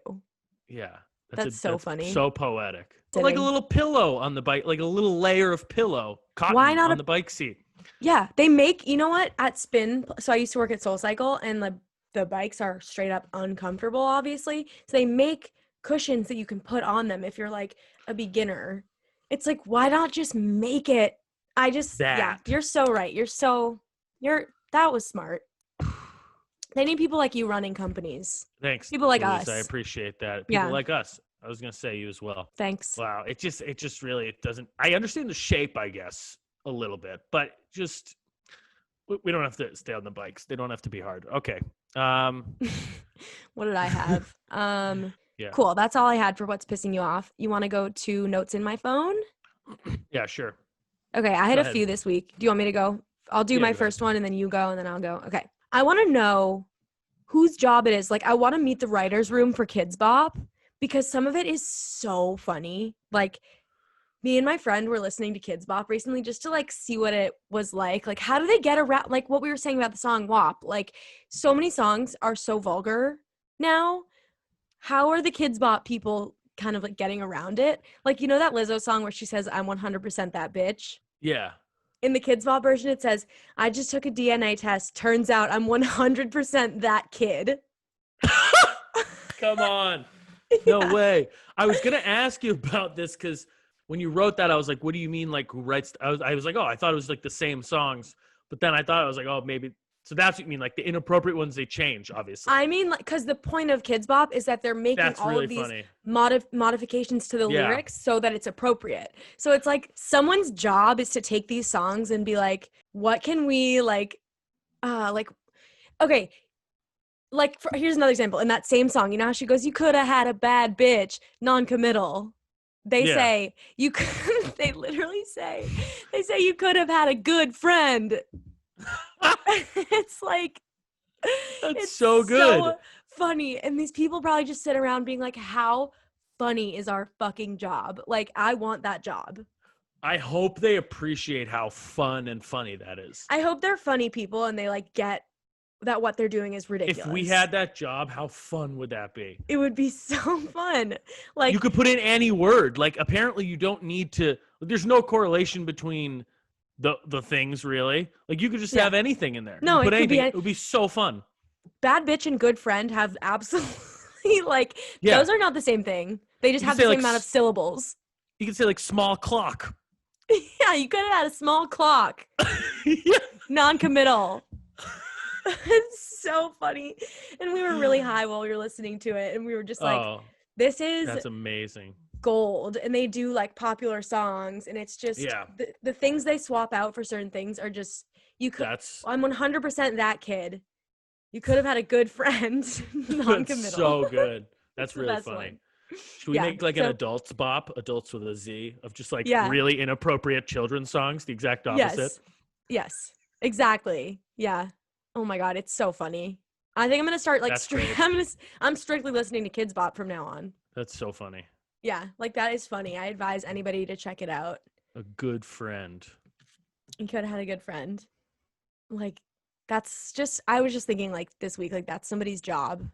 Yeah.
That's so funny.
So poetic. Like a little pillow on the bike, like a little layer of pillow cotton on the bike seat.
Yeah. They make, you know what, at Spin, so I used to work at SoulCycle, and the bikes are straight up uncomfortable, obviously. So they make cushions that you can put on them if you're like a beginner. It's like, why not just make it? You're so right. That was smart. They need people like you running companies.
Thanks.
People like
Luisa,
us.
I appreciate that. People like us. I was going to say you as well.
Thanks.
Wow. It just really doesn't, I understand the shape, I guess, a little bit, but just, we don't have to stay on the bikes. They don't have to be hard. Okay.
What did I have?
Yeah.
Cool. That's all I had for what's pissing you off. You want to go to notes in my phone?
Yeah, sure.
Okay, I had
Go
a
ahead.
few this week. Do you want me to go? I'll do
Yeah,
my
go ahead.
first one and then you go and then I'll go. Okay. I want to know whose job it is. Like, I want to meet the writer's room for Kidz Bop because some of it is so funny. Like, me and my friend were listening to Kidz Bop recently just to like see what it was like. Like, how do they get around? Like, what we were saying about the song WAP. Like, so many songs are so vulgar now. How are the Kidz Bop people kind of like getting around it? Like, you know that Lizzo song where she says, "I'm 100% that bitch."
Yeah.
In the Kidz Bop version, it says, "I just took a DNA test. Turns out I'm 100% that kid."
Come on. No
Yeah.
way. I was gonna ask you about this because when you wrote that, I was like, "What do you mean? Like who writes?" I was like, "Oh, I thought it was like the same songs," but then I thought I was like, "Oh, maybe." So that's what you mean, like the inappropriate ones they change, obviously.
I mean, like, because the point of Kidz Bop is that they're making
That's
all
really
of these
funny.
modifications to the
Yeah.
lyrics so that it's appropriate. So it's like someone's job is to take these songs and be like, what can we like, okay, like here's another example. In that same song, you know how she goes, "You could have had a bad bitch, non-committal." They
Yeah.
say you could. They literally say, they say you could have had a good friend. It's like,
That's
it's
so good.
so funny. And these people probably just sit around being like, how funny is our fucking job? Like, I want that job.
I hope they appreciate how fun and funny that is.
I hope they're funny people and they like get that what they're doing is
If we
ridiculous.
had that job, how fun would that be?
It would be so fun.
You
Like,
could put in any word. Like apparently you don't need to there's no correlation between the things really. Like you could just
yeah.
have anything in there. You
No,
could put
it could be
anything. It would be so fun.
bad bitch and good friend have absolutely like,
Yeah.
those are not the same thing. They just
You could
have the
say
same
like
amount of syllables.
you could say like small clock.
Yeah, you could have had a small clock.
Yeah.
Non-committal. It's so funny. And we were really high while we were listening to it and we were just like,
Oh,
this is
that's amazing.
gold. And they do like popular songs and it's just
Yeah.
the things they swap out for certain things are just, you could,
That's
I'm 100% that kid. You could have had a good friend.
that's
Non-committal.
so good. That's
It's the
really
best
funny.
one.
Should we
Yeah.
make like an
So
adults bop, adults with a Z, of just like
yeah.
really inappropriate children's songs, the exact opposite?
Yes. Yes. Exactly. Yeah. Oh my god, it's so funny. I think I'm gonna start like
That's great.
I'm strictly listening to Kidz Bop from now on.
That's so funny.
Yeah, like that is funny. I advise anybody to check it out.
A good friend.
You could have had a good friend. Like, that's just, I was just thinking like this week, like that's somebody's job.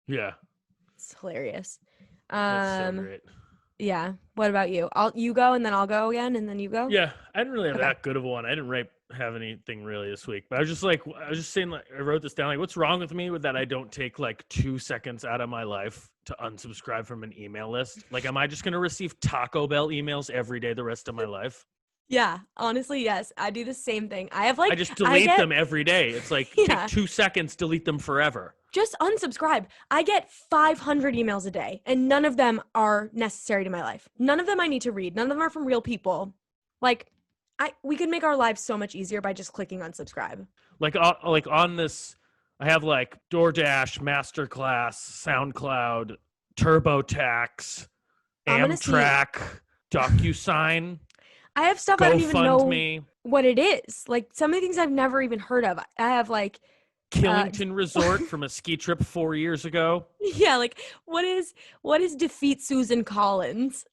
Yeah,
It's hilarious.
that's so great.
Yeah. What about you? You go and then I'll go again and then you go.
Yeah, I didn't really have
Okay.
that good of a one. I didn't have anything really this week, but I was just like, I was just saying, like, I wrote this down. Like, what's wrong with me with that? I don't take like 2 seconds out of my life to unsubscribe from an email list. Like, am I just gonna receive Taco Bell emails every day the rest of my life?
Yeah, honestly, yes. I do the same thing. I have
I
like,
just
I
delete
get,
them every day. It's like
yeah,
take 2 seconds, delete them forever.
just unsubscribe. I get 500 emails a day and none of them are necessary to my life. None of them I need to read. None of them are from real people. Like, we could make our lives so much easier by just clicking unsubscribe.
Like on this, I have like DoorDash, Masterclass, SoundCloud, TurboTax,
I'm gonna see.
Amtrak, DocuSign,
I have stuff I don't even know
GoFundMe,
what it is. Like some of the things I've never even heard of. I have like
Killington Resort from a ski trip 4 years ago.
yeah, like what is defeat Susan Collins?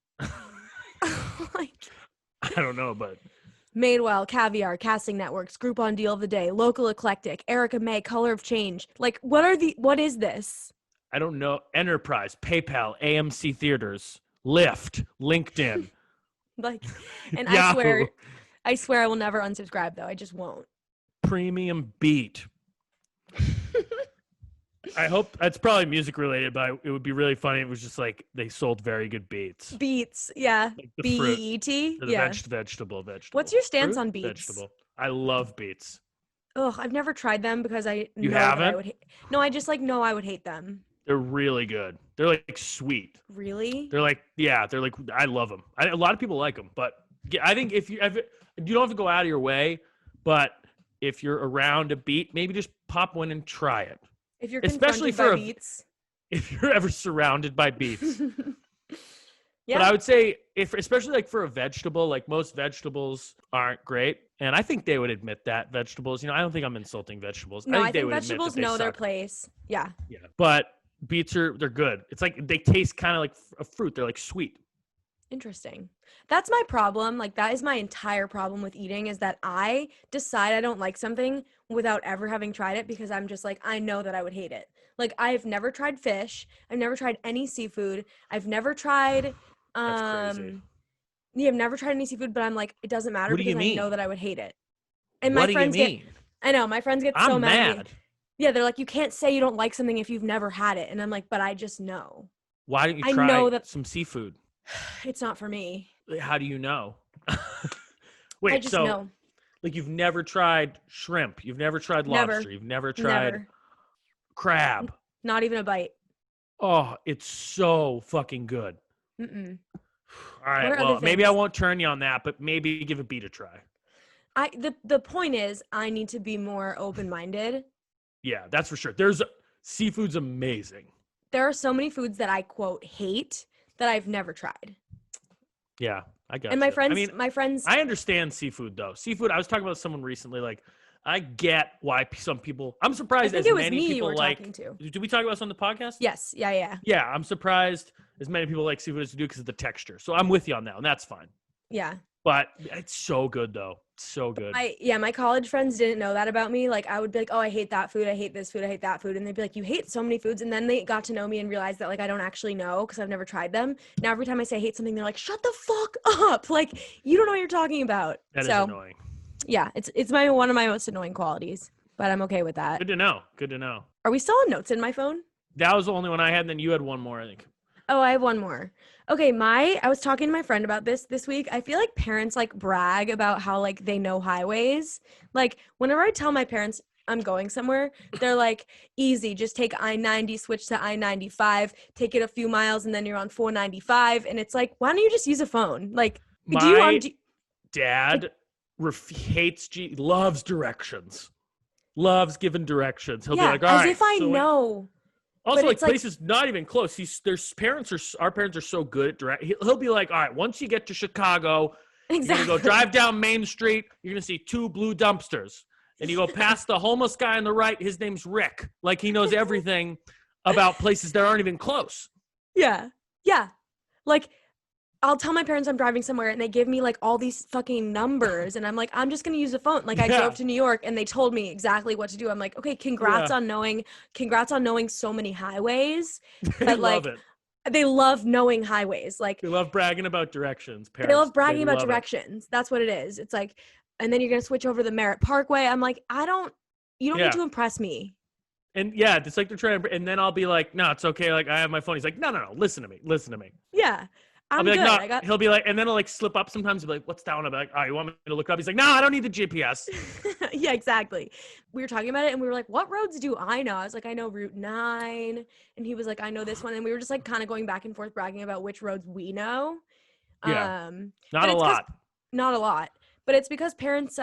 Like
I don't know, but
Madewell, Caviar, Casting Networks, Groupon Deal of the Day, Local Eclectic, Erica May, Color of Change. Like what is this?
I don't know. Enterprise, PayPal, AMC Theaters, Lyft, LinkedIn,
Like, and
Yahoo,
I swear I will never unsubscribe though. I just won't.
Premium Beat. I hope that's probably music related, but it would be really funny. It was just like they sold very good beets.
Beets, yeah.
Like the fruit,
BEET,
the
yeah.
vegetable.
What's your stance
Fruit?
on beets?
Vegetable. I love beets.
Ugh, I've never tried them because I
You
know that I
haven't?
would no, I just like know I would hate them.
They're really good. They're like sweet.
Really?
They're like, yeah, they're like, I love them. A lot of people like them, but I think if you don't have to go out of your way, but if you're around a beet, maybe just pop one and try it.
If you're
Especially
confronted
for
by beets.
if you're ever surrounded by beets. But I would say if, especially like for a vegetable, like most vegetables aren't great. And I think they would admit that vegetables, I don't think I'm insulting vegetables.
No,
I
I
think they
think
would admit that
vegetables
they
know their
suck.
place. Yeah.
Yeah. But beets they're good. It's like they taste kind of like a fruit. They're like sweet.
Interesting. That's my problem. Like that is my entire problem with eating is that I decide I don't like something without ever having tried it because I'm just like, I know that I would hate it. Like I've never tried fish. I've never tried any seafood. I've never tried
That's crazy.
yeah, I've never tried any seafood, but I'm like, it doesn't matter
What do
because
you
I know
mean?
that I would hate it. And
What
my
do you
friends get
mean?
I know, my friends get so
I'm
mad at me.
mad.
Yeah, they're like, you can't say you don't like something if you've never had it. And I'm like, but I just know.
Why don't you
I
try
know that
some seafood?
it's not for me.
How do you know?
I
Wait,
just
so
know.
like you've never tried shrimp, you've never tried
Never.
lobster, you've never tried
Never.
crab.
Not even a bite.
Oh, it's so fucking good.
Mm-mm.
All
What
right,
are other
well, maybe I
things?
won't turn you on that, but maybe give a beet a try.
The point is I need to be more open-minded.
Yeah, that's for sure. Seafood's amazing.
There are so many foods that I quote hate that I've never tried.
Yeah, I got
And
you. I mean,
my friends
I understand seafood though. Seafood, I was talking about someone recently, like I get why some people, I'm
I
surprised
think
as
it was
many
me you
people
were
like,
talking to.
did we talk about this on the podcast?
Yes. Yeah, yeah.
Yeah, I'm surprised as many people like seafood as you do because of the texture. So I'm with you on that, and that's fine.
Yeah.
But it's so good though. So good.
My college friends didn't know that about me. Like I would be like, "Oh, I hate that food. I hate this food. I hate that food." And they'd be like, "You hate so many foods." And then they got to know me and realized that like I don't actually know because I've never tried them. Now every time I say I hate something, they're like, "Shut the fuck up." Like, you don't know what you're talking about.
That is
So,
annoying.
yeah, it's my one of my most annoying qualities, but I'm okay with that.
Good to know. Good to know.
Are we still on notes in my phone?
That was the only one I had, and then you had one more, I think.
Oh, I have one more. Okay, I was talking to my friend about this week. I feel like parents like brag about how like they know highways. Like whenever I tell my parents I'm going somewhere, they're like, easy, just take I-90, switch to I-95, take it a few miles, and then you're on 495. And it's like, why don't you just use a phone? Like,
My dad loves directions. Loves giving directions. He'll be like, all
as
right.
if I know.
Also,
but
like
it's like,
places not even close. Our parents are so good at direct. He'll be like, all right, once you get to Chicago,
exactly.
you're gonna go drive down Main Street. You're gonna see 2 blue dumpsters, and you go past the homeless guy on the right. His name's Rick. Like he knows everything about places that aren't even close.
Yeah. Like I'll tell my parents I'm driving somewhere and they give me like all these fucking numbers and I'm like, I'm just going to use a phone. Like I drove to New York and they told me exactly what to do. I'm like, okay, congrats on knowing so many highways. But
love
like,
it.
they love knowing highways. Like
they love bragging about directions.
They love bragging about directions. That's what it is. It's like, and then you're going to switch over to the Merritt Parkway. I'm like, you don't need to impress me.
And yeah, it's like they're trying to, and then I'll be like, no, it's okay. Like I have my phone. He's like, no, listen to me.
Yeah.
I'll be like, no. He'll be like, and then I'll like slip up sometimes. He'll be like, what's down? I'll be like, oh, you want me to look it up? He's like, no, I don't need the GPS.
Yeah, exactly. We were talking about it and we were like, what roads do I know? I was like, I know Route 9. And he was like, I know this one. And we were just like kind of going back and forth bragging about which roads we know.
Yeah. Not a lot.
Not a lot. But it's because parents,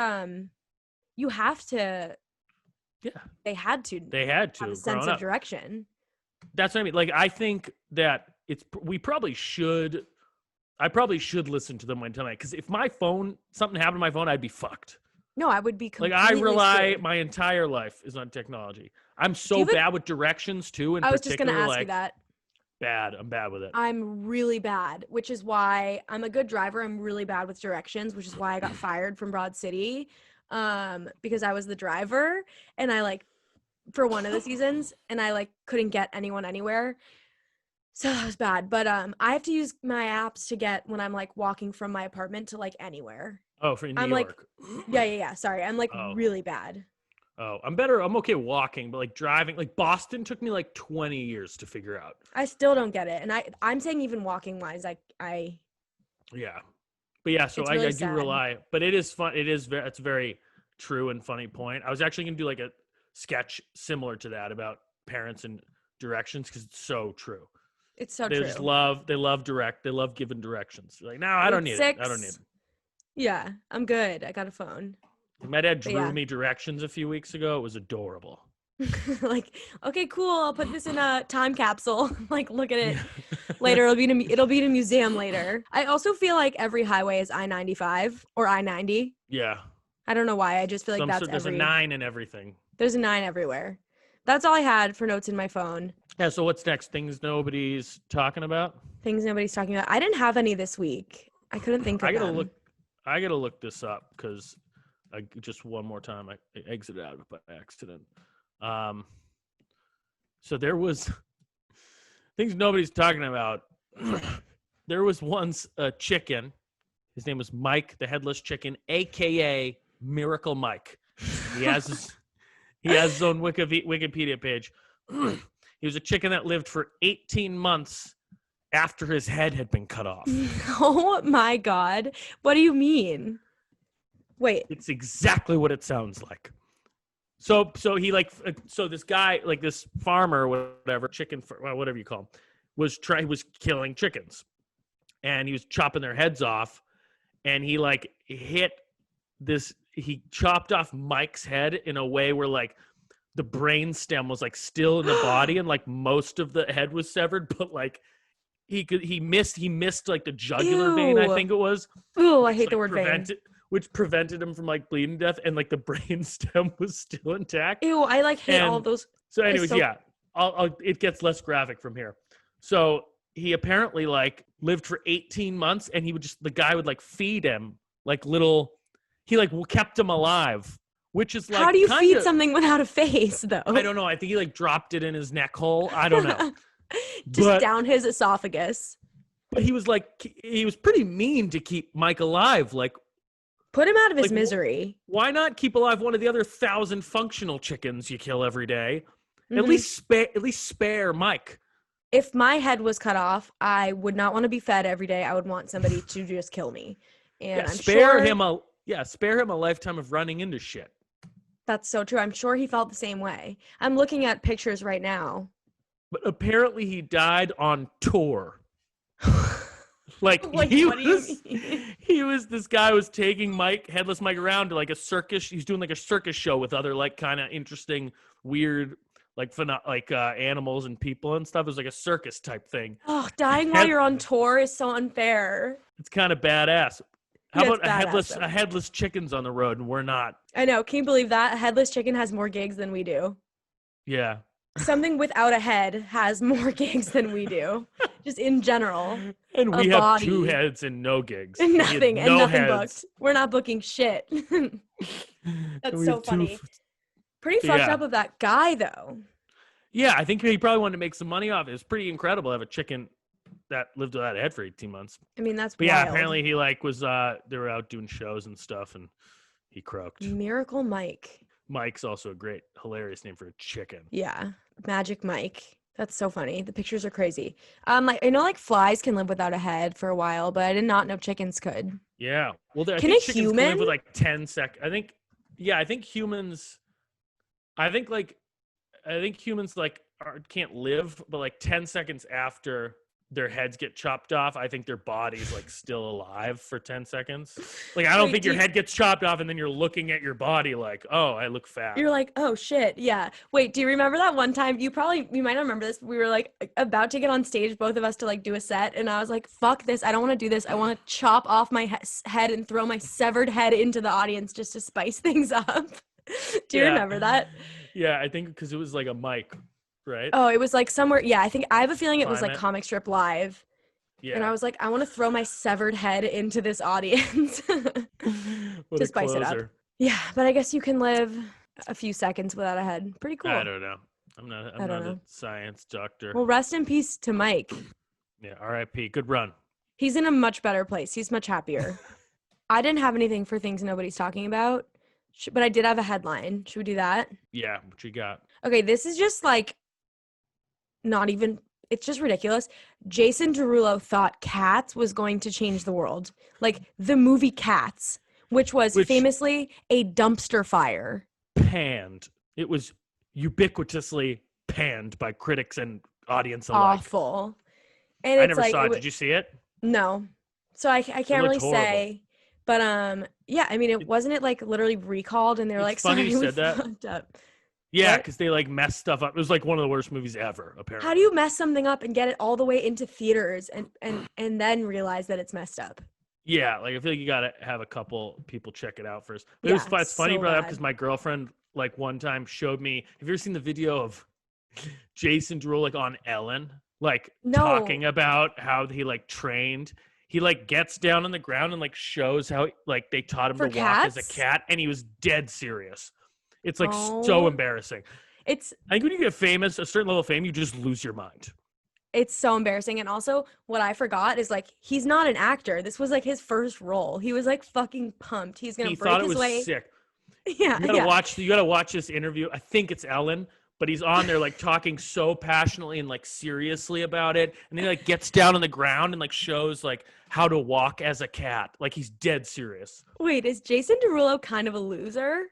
you have to.
Yeah.
They had to
have
a sense of direction.
That's what I mean. Like, I think that I probably should listen to them when telling me, because if something happened to my phone, I'd be fucked.
No, I would be completely
like I rely
screwed.
My entire life is on technology. I'm so bad with directions too. I was just gonna ask you that. I'm bad with it.
I'm really bad, which is why I'm a good driver. I'm really bad with directions, which is why I got fired from Broad City, because I was the driver and I for one of the seasons and I couldn't get anyone anywhere. So that was bad. But I have to use my apps to get when I'm walking from my apartment to anywhere.
Oh, for New York.
Yeah. Sorry. I'm really bad.
Oh, I'm better. I'm okay walking, but driving, Boston took me 20 years to figure out.
I still don't get it. And I'm saying even walking wise,
Yeah. But yeah, so really I do rely, but it is fun. It's a very true and funny point. I was actually going to do a sketch similar to that about parents and directions because it's so true.
It's so true.
They love giving directions. You're like, no, I don't need it. I don't need it.
Yeah, I'm good. I got a phone.
My dad drew me directions a few weeks ago. It was adorable.
Like, okay, cool. I'll put this in a time capsule. Like, look at it
Yeah.
later. It'll be in a museum later. I also feel like every highway is I-95 or I-90.
Yeah.
I don't know why. I just feel like
There's a 9 and everything.
There's a 9 everywhere. That's all I had for notes in my phone.
Yeah, so what's next? Things nobody's talking about?
Things nobody's talking about. I didn't have any this week. I couldn't think of them.
I gotta look this up because just one more time I exited out of it by accident. So there was things nobody's talking about. There was once a chicken. His name was Mike, the headless chicken, aka Miracle Mike. He has his own Wikipedia page. He was a chicken that lived for 18 months after his head had been cut off.
Oh my God. What do you mean? Wait.
It's exactly what it sounds like. So he so this guy, like this farmer, whatever, whatever you call him, was killing chickens. And he was chopping their heads off. And he he chopped off Mike's head in a way where like the brain stem was like still in the body and like most of the head was severed, but like he missed like the jugular vein, I think it was.
Oh, I hate the word vein.
Which prevented him from like bleeding to death, and like the brain stem was still intact.
Ew, I like hate all those.
So anyways, yeah, it gets less graphic from here. So he apparently like lived for 18 months and the guy would like feed him like he kept him alive. Which is like,
how do you feed something without a face, though?
I don't know. I think he like dropped it in his neck hole. I don't know.
Just down his esophagus.
But he was pretty mean to keep Mike alive. Like,
put him out of his misery.
Why not keep alive one of the other 1,000 functional chickens you kill every day? Mm-hmm. At least spare Mike.
If my head was cut off, I would not want to be fed every day. I would want somebody to just kill me. And
spare him a lifetime of running into shit.
That's so true. I'm sure he felt the same way. I'm looking at pictures right now.
But apparently he died on tour. This guy was taking headless Mike around to like a circus. He's doing like a circus show with other like kind of interesting, weird, animals and people and stuff. It was like a circus type thing.
Oh, dying while you're on tour is so unfair.
It's kind of badass. How about a headless chicken's on the road and we're not?
I know. Can you believe that? A headless chicken has more gigs than we do.
Yeah.
Something without a head has more gigs than we do. Just in general.
And we have 2 heads and no gigs.
And nothing booked. We're not booking shit. That's so funny. Pretty fucked up of that guy, though.
Yeah, I think he probably wanted to make some money off it. It's pretty incredible to have a chicken that lived without a head for 18 months.
I mean, that's
wild.
Yeah,
apparently he was they were out doing shows and stuff and he croaked.
Miracle Mike.
Mike's also a great, hilarious name for a chicken.
Yeah. Magic Mike. That's so funny. The pictures are crazy. I know like flies can live without a head for a while, but I did not know chickens could.
Yeah. Well, I
think chickens can live
with like 10 seconds. I think humans can't live, but like 10 seconds after their heads get chopped off, I think their body's like still alive for 10 secones. Like, I don't think your head gets chopped off and then you're looking at your body like, oh, I look fat.
You're like, oh shit. Yeah. Wait, do you remember that one time? You might not remember this. We were like about to get on stage, both of us, to like do a set. And I was like, fuck this. I don't want to do this. I want to chop off my head and throw my severed head into the audience just to spice things up. Do you remember that?
Yeah, I think because it was like a mic. Right?
Oh, it was like somewhere. Yeah, I have a feeling it was like Comic Strip Live.
Yeah.
And I was like, I want to throw my severed head into this audience to spice it up. Yeah, but I guess you can live a few seconds without a head. Pretty cool.
I don't know. I'm not a science doctor.
Well, rest in peace to Mike.
Yeah, R.I.P. Good run.
He's in a much better place. He's much happier. I didn't have anything for things nobody's talking about, but I did have a headline. Should we do that?
Yeah, what you got?
Okay, this is just like it's just ridiculous. Jason Derulo thought Cats was going to change the world. Like the movie Cats, which famously a dumpster fire.
Panned. It was ubiquitously panned by critics and audience alike.
Awful. And
I never saw it. Did you see it?
No. So I can't really say. But yeah, I mean, wasn't it like literally recalled and they were like,
funny
sorry,
you said that.
Fucked up.
Yeah,
What?
because they like messed stuff up. It was like one of the worst movies ever, apparently.
How do you mess something up and get it all the way into theaters and then realize that it's messed up?
Yeah, like I feel like you gotta have a couple people check it out first. But
Yeah,
it's funny you
so
brought it up because
bad.
my girlfriend like one time showed me. Have you ever seen the video of Jason Derulo like on Ellen, like
No,
talking about how he like trained? He like gets down on the ground and like shows how like they taught him
for
to walk as a
cats?
cat, and he was dead serious. It's like so
Oh,
embarrassing.
it's
I think when you get famous, a certain level of fame, you just lose your mind.
it's so embarrassing. And also, what I forgot is like he's not an actor. This was like his first role. He was like fucking pumped. He's gonna
He
break
thought it
his
was
way.
sick.
Yeah,
You
yeah.
gotta watch this interview. I think it's Ellen, but he's on there like talking so passionately and like seriously about it. And then he like gets down on the ground and like shows like how to walk as a cat. Like he's dead serious.
Wait, is Jason Derulo kind of a loser?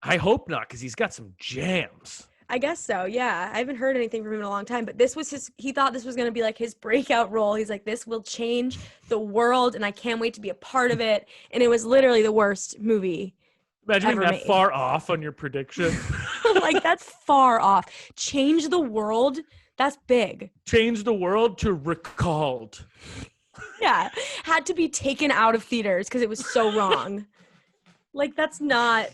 I hope not, because he's got some jams.
I guess so. Yeah. I haven't heard anything from him in a long time, but this was he thought this was going to be like his breakout role. He's like, this will change the world and I can't wait to be a part of it. And it was literally the worst movie
Imagine being
ever
that
made.
far off on your prediction.
Like, that's far off. Change the world. That's big.
Change the world to recalled.
Yeah. Had to be taken out of theaters because it was so wrong. Like, that's not,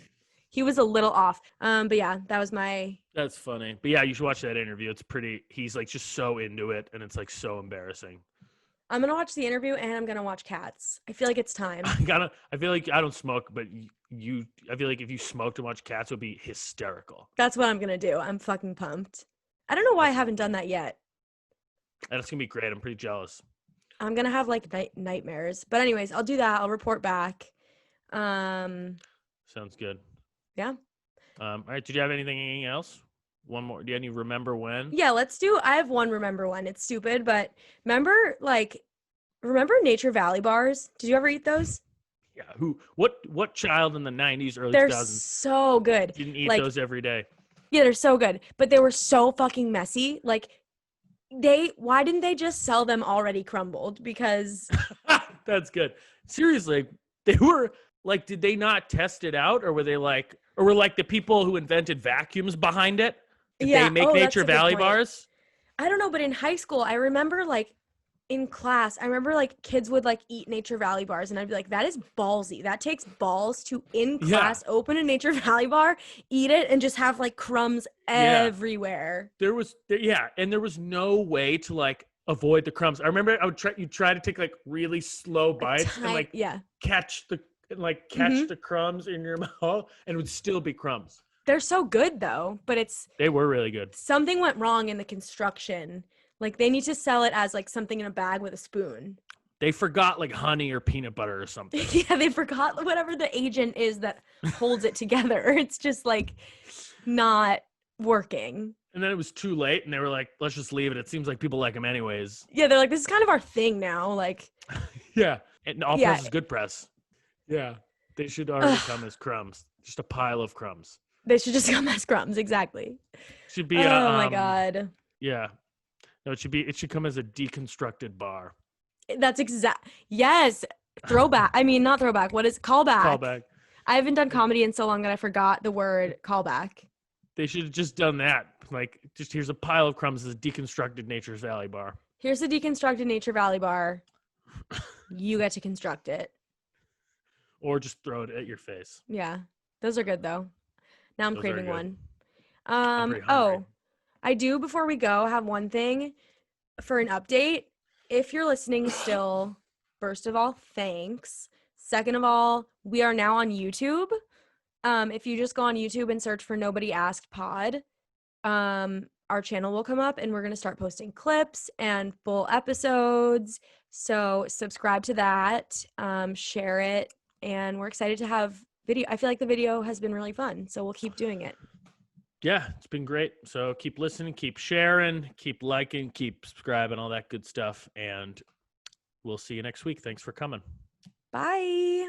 he was a little off. But yeah, that was my.
That's funny. But yeah, you should watch that interview. It's pretty, he's like just so into it and it's like so embarrassing.
I'm going to watch the interview and I'm going to watch Cats. I feel like it's time.
I feel like I don't smoke, but I feel like if you smoked and watched Cats, it would be hysterical.
That's what I'm going to do. I'm fucking pumped. I don't know why I haven't done that yet.
That's going to be great. I'm pretty jealous.
I'm going to have like nightmares. But anyways, I'll do that. I'll report back.
Sounds good.
Yeah.
All right. Did you have anything else? One more. Do you have any remember when?
Yeah, I have one remember one. It's stupid, but remember Nature Valley bars? Did you ever eat those?
Yeah. What child in the 90s, early
They're
2000s
so good.
didn't eat
Like,
those every day?
yeah, they're so good, but they were so fucking messy. Like, why didn't they just sell them already crumbled? Because
That's good. Seriously, they were like, did they not test it out, or were like the people who invented vacuums behind it? Did
yeah,
they make
oh, that's
Nature
a good
Valley
point.
bars?
I don't know, but in high school, I remember like in class, I remember like kids would like eat Nature Valley bars, and I'd be like, that is ballsy. That takes balls to in class open a Nature Valley bar, eat it, and just have like crumbs everywhere.
And there was no way to like avoid the crumbs. I remember you try to take like really slow bites and like catch the crumbs in your mouth, and it would still be crumbs.
They're so good though, but
They were really good.
something went wrong in the construction. Like they need to sell it as like something in a bag with a spoon.
They forgot like honey or peanut butter or something.
Yeah, they forgot whatever the agent is that holds it together. It's just like not working.
And then it was too late, and they were like, let's just leave it. It seems like people like them anyways.
Yeah, they're like, this is kind of our thing now. Like,
yeah. And all press is good press. Yeah. They should already come as crumbs. Just a pile of crumbs.
They should just come as crumbs. Exactly.
Should be
oh my God.
Yeah. No, it should come as a deconstructed bar.
That's yes. Throwback. I mean, not throwback. What is callback?
Callback.
I haven't done comedy in so long that I forgot the word callback.
They should have just done that. Like, just here's a pile of crumbs as a deconstructed Nature's Valley bar.
Here's the deconstructed Nature Valley bar. You get to construct it.
Or just throw it at your face.
Yeah. Those are good though. Now I'm craving one.
Oh,
I do, before we go, have one thing for an update. If you're listening still, first of all, thanks. Second of all, we are now on YouTube. If you just go on YouTube and search for Nobody Asked Pod, our channel will come up, and we're going to start posting clips and full episodes. So subscribe to that, share it, and we're excited to have video. I feel like the video has been really fun, so we'll keep doing it.
Yeah, it's been great. So keep listening, keep sharing, keep liking, keep subscribing, all that good stuff. And we'll see you next week. Thanks for coming.
Bye.